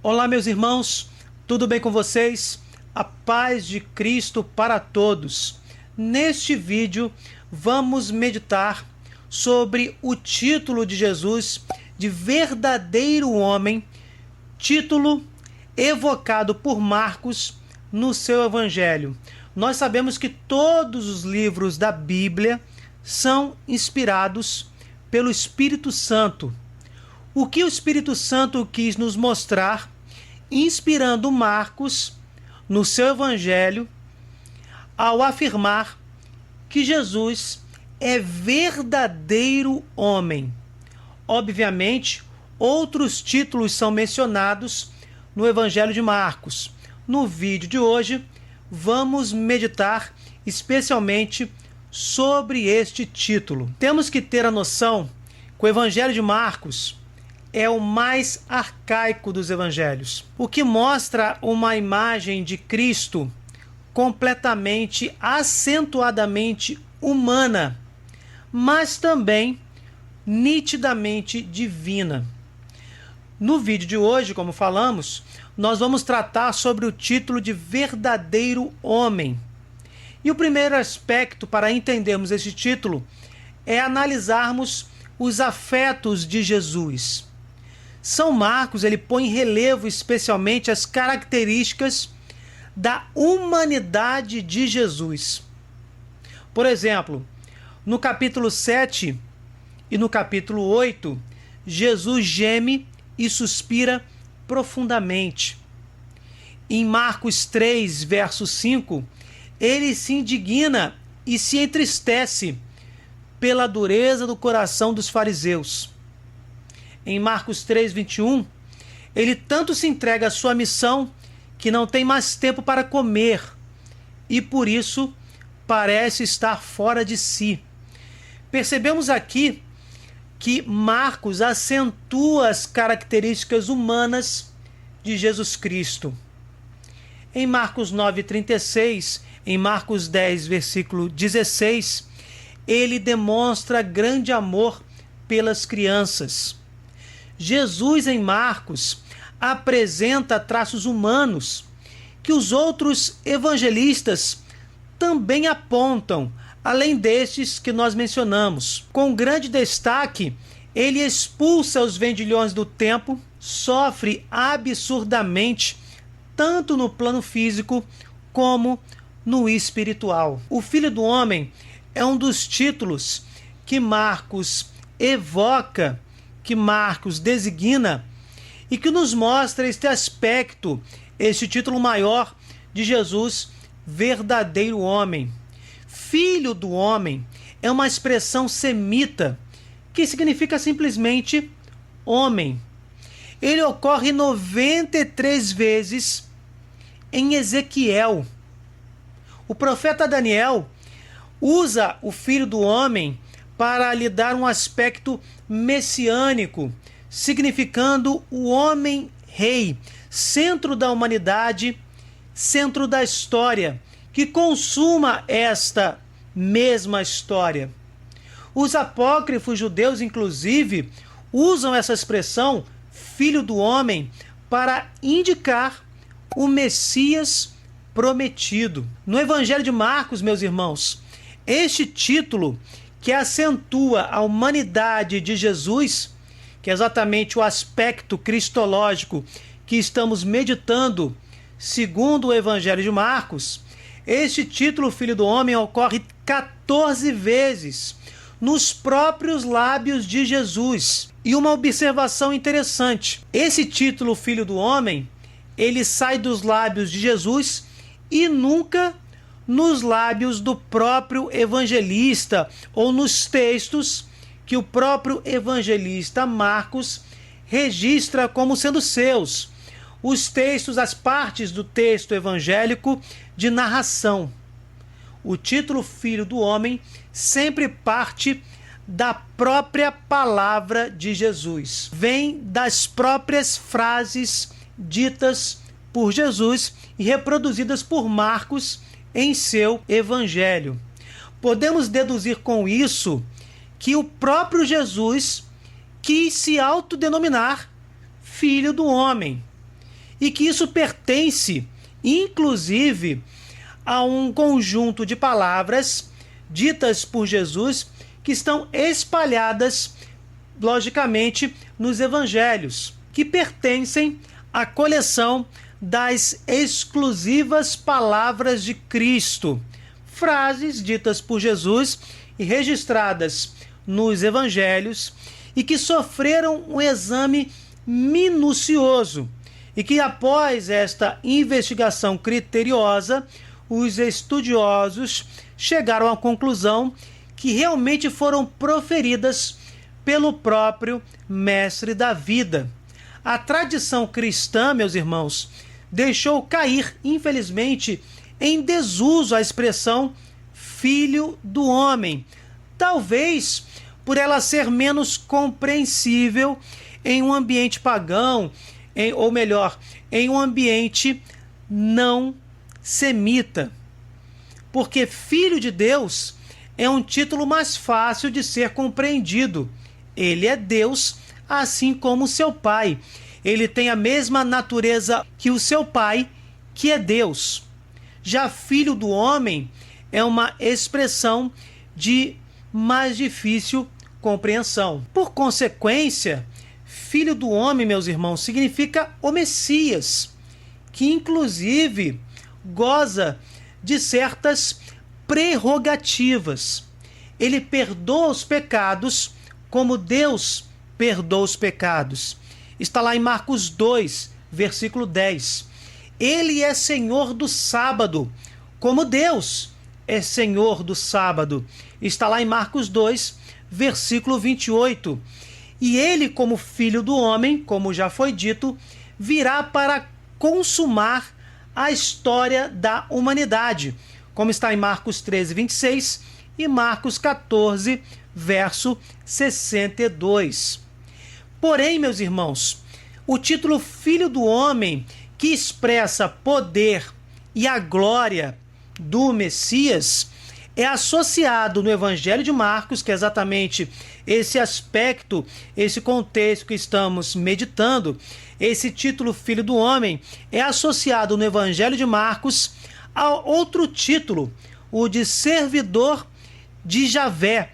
Olá, meus irmãos, tudo bem com vocês? A paz de Cristo para todos. Neste vídeo, vamos meditar sobre o título de Jesus de verdadeiro homem, título evocado por Marcos no seu evangelho. Nós sabemos que todos os livros da Bíblia são inspirados pelo Espírito Santo. O que o Espírito Santo quis nos mostrar, inspirando Marcos no seu evangelho, ao afirmar que Jesus é verdadeiro homem. Obviamente, outros títulos são mencionados no evangelho de Marcos. No vídeo de hoje, vamos meditar especialmente sobre este título. Temos que ter a noção que o evangelho de Marcos é o mais arcaico dos evangelhos, o que mostra uma imagem de Cristo completamente, acentuadamente humana, mas também nitidamente divina. No vídeo de hoje, como falamos, nós vamos tratar sobre o título de verdadeiro homem. E o primeiro aspecto para entendermos esse título é analisarmos os afetos de Jesus. São Marcos ele põe em relevo especialmente as características da humanidade de Jesus. Por exemplo, no capítulo 7 e no capítulo 8, Jesus geme e suspira profundamente. Em Marcos 3, verso 5, ele se indigna e se entristece pela dureza do coração dos fariseus. Em Marcos 3, 21, ele tanto se entrega à sua missão que não tem mais tempo para comer e por isso parece estar fora de si. Percebemos aqui que Marcos acentua as características humanas de Jesus Cristo. Em Marcos 9:36, em Marcos 10, versículo 16, ele demonstra grande amor pelas crianças. Jesus, em Marcos, apresenta traços humanos que os outros evangelistas também apontam, além destes que nós mencionamos. Com grande destaque, ele expulsa os vendilhões do templo, sofre absurdamente, tanto no plano físico como no espiritual. O Filho do Homem é um dos títulos que Marcos evoca, que Marcos designa e que nos mostra este aspecto, este título maior de Jesus, verdadeiro homem. Filho do homem é uma expressão semita que significa simplesmente homem. Ele ocorre 93 vezes em Ezequiel. O profeta Daniel usa o Filho do homem para lhe dar um aspecto messiânico, significando o homem-rei, centro da humanidade, centro da história, que consuma esta mesma história. Os apócrifos judeus, inclusive, usam essa expressão, filho do homem, para indicar o Messias prometido. No Evangelho de Marcos, meus irmãos, este título que acentua a humanidade de Jesus, que é exatamente o aspecto cristológico que estamos meditando segundo o Evangelho de Marcos, este título, Filho do Homem, ocorre 14 vezes nos próprios lábios de Jesus. E uma observação interessante, esse título, Filho do Homem, ele sai dos lábios de Jesus e nunca nos lábios do próprio evangelista ou nos textos que o próprio evangelista Marcos registra como sendo seus. Os textos, as partes do texto evangélico de narração. O título Filho do Homem sempre parte da própria palavra de Jesus. Vem das próprias frases ditas por Jesus e reproduzidas por Marcos em seu evangelho. Podemos deduzir com isso que o próprio Jesus quis se autodenominar Filho do Homem. e que isso pertence, inclusive, a um conjunto de palavras ditas por Jesus que estão espalhadas, logicamente, nos evangelhos, que pertencem à coleção das exclusivas palavras de Cristo, frases ditas por Jesus e registradas nos evangelhos e que sofreram um exame minucioso e que, após esta investigação criteriosa, os estudiosos chegaram à conclusão que realmente foram proferidas pelo próprio Mestre da vida. A tradição cristã, meus irmãos, deixou cair, infelizmente, em desuso a expressão filho do homem, talvez por ela ser menos compreensível em um ambiente pagão, ou melhor, em um ambiente não semita. Porque filho de Deus é um título mais fácil de ser compreendido. Ele é Deus, assim como seu pai. Ele tem a mesma natureza que o seu pai, que é Deus. Já filho do homem é uma expressão de mais difícil compreensão. Por consequência, filho do homem, meus irmãos, significa o Messias, que inclusive goza de certas prerrogativas. Ele perdoa os pecados como Deus perdoa os pecados. Está lá em Marcos 2, versículo 10. Ele é Senhor do sábado, como Deus é Senhor do sábado. Está lá em Marcos 2, versículo 28. E ele, como filho do homem, como já foi dito, virá para consumar a história da humanidade, como está em Marcos 13, 26 e Marcos 14, verso 62. Porém, meus irmãos, o título Filho do Homem, que expressa poder e a glória do Messias, é associado no Evangelho de Marcos, que é exatamente esse aspecto, esse contexto que estamos meditando. Esse título Filho do Homem é associado no Evangelho de Marcos a outro título, o de Servidor de Javé,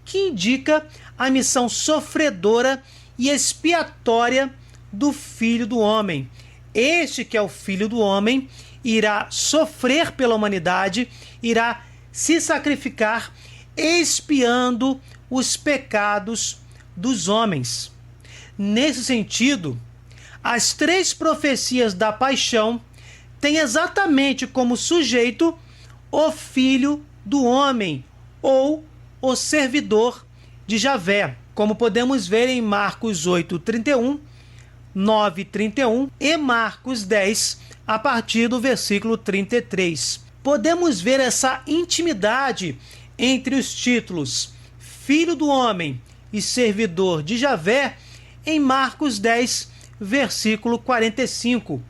que indica a missão sofredora e expiatória do Filho do Homem. Este que é o Filho do Homem irá sofrer pela humanidade, irá se sacrificar expiando os pecados dos homens. Nesse sentido, as três profecias da paixão têm exatamente como sujeito o Filho do Homem ou o servidor de Javé, como podemos ver em Marcos 8:31, 9:31 e Marcos 10, a partir do versículo 33. Podemos ver essa intimidade entre os títulos Filho do Homem e Servidor de Javé em Marcos 10, versículo 45,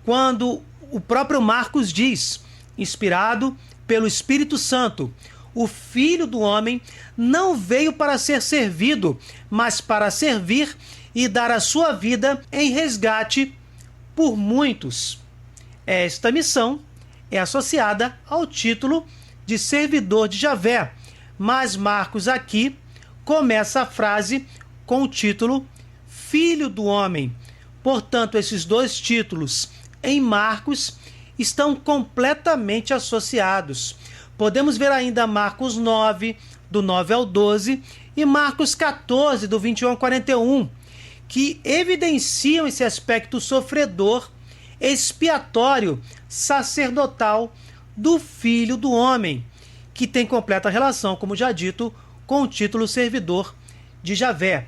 quando o próprio Marcos diz, inspirado pelo Espírito Santo, o Filho do Homem não veio para ser servido, mas para servir e dar a sua vida em resgate por muitos. Esta missão é associada ao título de Servidor de Javé, mas Marcos aqui começa a frase com o título Filho do Homem. Portanto, esses dois títulos em Marcos estão completamente associados. Podemos ver ainda Marcos 9, do 9 ao 12, e Marcos 14, do 21 ao 41, que evidenciam esse aspecto sofredor, expiatório, sacerdotal do Filho do Homem, que tem completa relação, como já dito, com o título Servidor de Javé.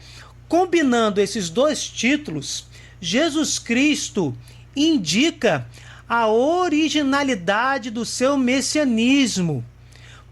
Combinando esses dois títulos, Jesus Cristo indica a originalidade do seu messianismo,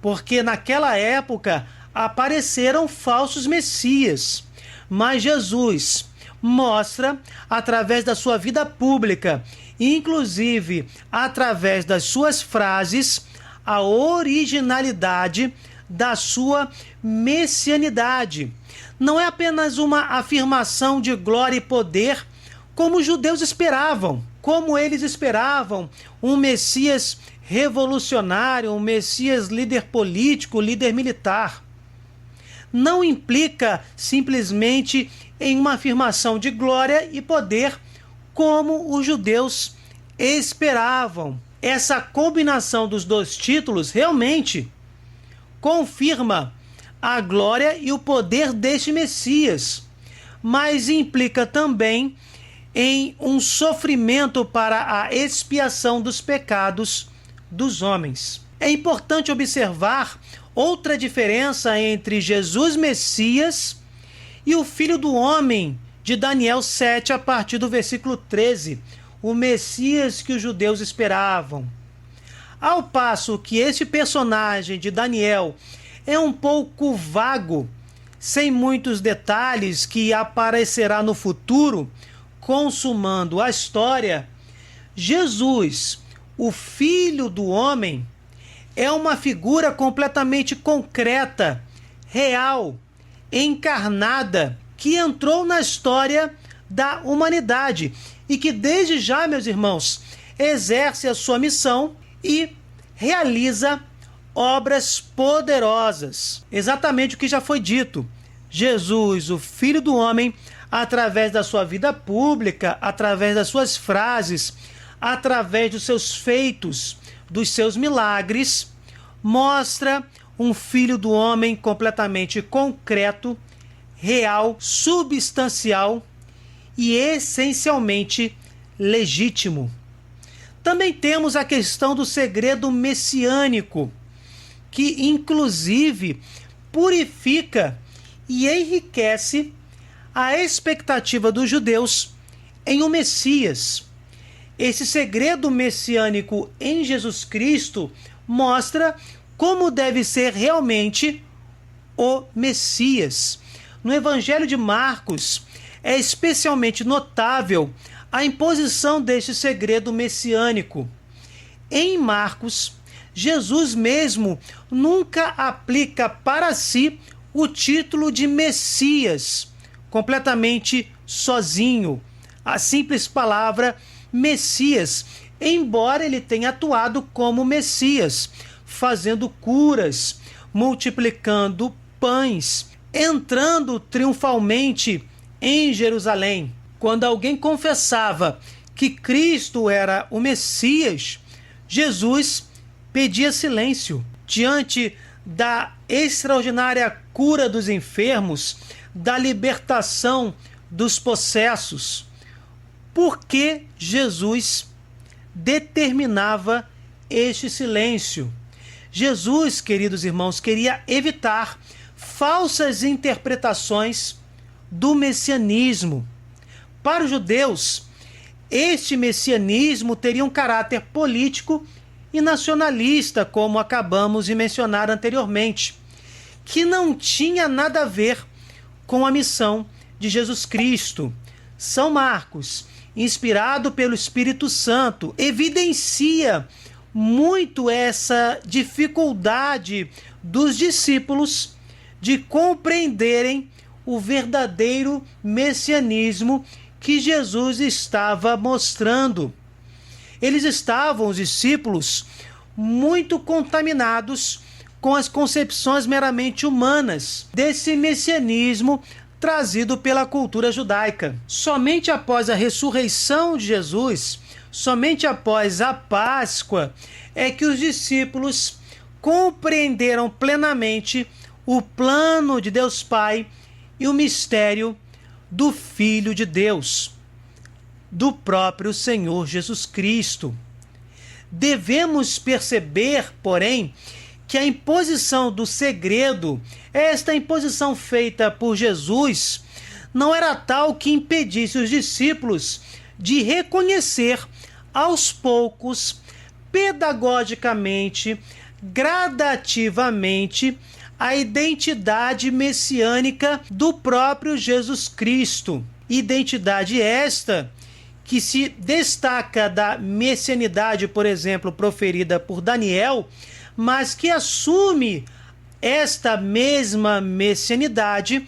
porque naquela época apareceram falsos messias, mas Jesus mostra, através da sua vida pública, inclusive através das suas frases, a originalidade da sua messianidade. Não é apenas uma afirmação de glória e poder, como os judeus esperavam, como eles esperavam, um Messias revolucionário, um Messias líder político, líder militar. Não implica simplesmente em uma afirmação de glória e poder como os judeus esperavam. Essa combinação dos dois títulos realmente confirma a glória e o poder deste Messias, mas implica também em um sofrimento para a expiação dos pecados dos homens. É importante observar outra diferença entre Jesus Messias e o Filho do Homem de Daniel 7, a partir do versículo 13, o Messias que os judeus esperavam. Ao passo que este personagem de Daniel é um pouco vago, sem muitos detalhes, que aparecerá no futuro, consumando a história, Jesus, o Filho do Homem, é uma figura completamente concreta, real, encarnada, que entrou na história da humanidade e que desde já, meus irmãos, exerce a sua missão e realiza obras poderosas. Exatamente o que já foi dito. Jesus, o Filho do Homem, através da sua vida pública, através das suas frases, através dos seus feitos, dos seus milagres, mostra um Filho do Homem completamente concreto, real, substancial e essencialmente legítimo. Também temos a questão do segredo messiânico, que inclusive purifica e enriquece a expectativa dos judeus em um Messias. Esse segredo messiânico em Jesus Cristo mostra como deve ser realmente o Messias. No Evangelho de Marcos é especialmente notável a imposição deste segredo messiânico. Em Marcos, Jesus mesmo nunca aplica para si o título de Messias, completamente sozinho. A simples palavra Messias, embora ele tenha atuado como Messias, fazendo curas, multiplicando pães, entrando triunfalmente em Jerusalém. Quando alguém confessava que Cristo era o Messias, Jesus pedia silêncio. Diante da extraordinária cura dos enfermos, da libertação dos possessos, por que Jesus determinava este silêncio? Jesus, queridos irmãos, queria evitar falsas interpretações do messianismo. Para os judeus, este messianismo teria um caráter político e nacionalista, como acabamos de mencionar anteriormente, que não tinha nada a ver com a missão de Jesus Cristo. São Marcos, inspirado pelo Espírito Santo, evidencia muito essa dificuldade dos discípulos de compreenderem o verdadeiro messianismo que Jesus estava mostrando. Eles estavam, os discípulos, muito contaminados com as concepções meramente humanas desse messianismo trazido pela cultura judaica. Somente após a ressurreição de Jesus, somente após a Páscoa, é que os discípulos compreenderam plenamente o plano de Deus Pai e o mistério do Filho de Deus, do próprio Senhor Jesus Cristo. Devemos perceber, porém, que a imposição do segredo, esta imposição feita por Jesus, não era tal que impedisse os discípulos de reconhecer aos poucos, pedagogicamente, gradativamente, a identidade messiânica do próprio Jesus Cristo. Identidade esta que se destaca da messianidade, por exemplo, proferida por Daniel, mas que assume esta mesma messianidade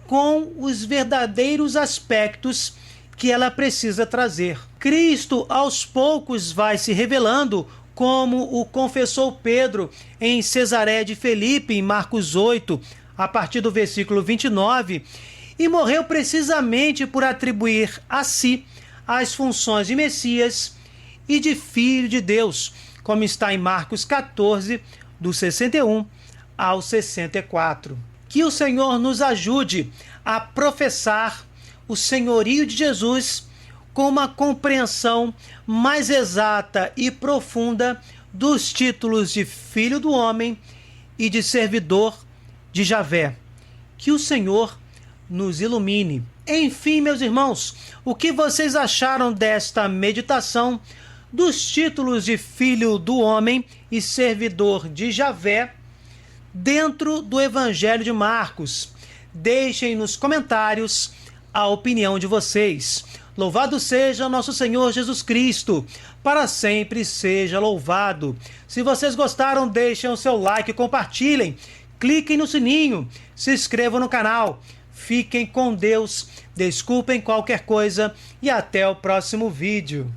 com os verdadeiros aspectos que ela precisa trazer. Cristo, aos poucos, vai se revelando, como o confessou Pedro em Cesaré de Filipe, em Marcos 8, a partir do versículo 29, e morreu precisamente por atribuir a si as funções de Messias e de Filho de Deus, como está em Marcos 14, do 61 ao 64. Que o Senhor nos ajude a professar o senhorio de Jesus com uma compreensão mais exata e profunda dos títulos de Filho do Homem e de Servidor de Javé. Que o Senhor nos ilumine. Enfim, meus irmãos, o que vocês acharam desta meditação dos títulos de Filho do Homem e Servidor de Javé dentro do Evangelho de Marcos? Deixem nos comentários a opinião de vocês. Louvado seja nosso Senhor Jesus Cristo, para sempre seja louvado. Se vocês gostaram, deixem o seu like, compartilhem, cliquem no sininho, se inscrevam no canal. Fiquem com Deus, desculpem qualquer coisa e até o próximo vídeo.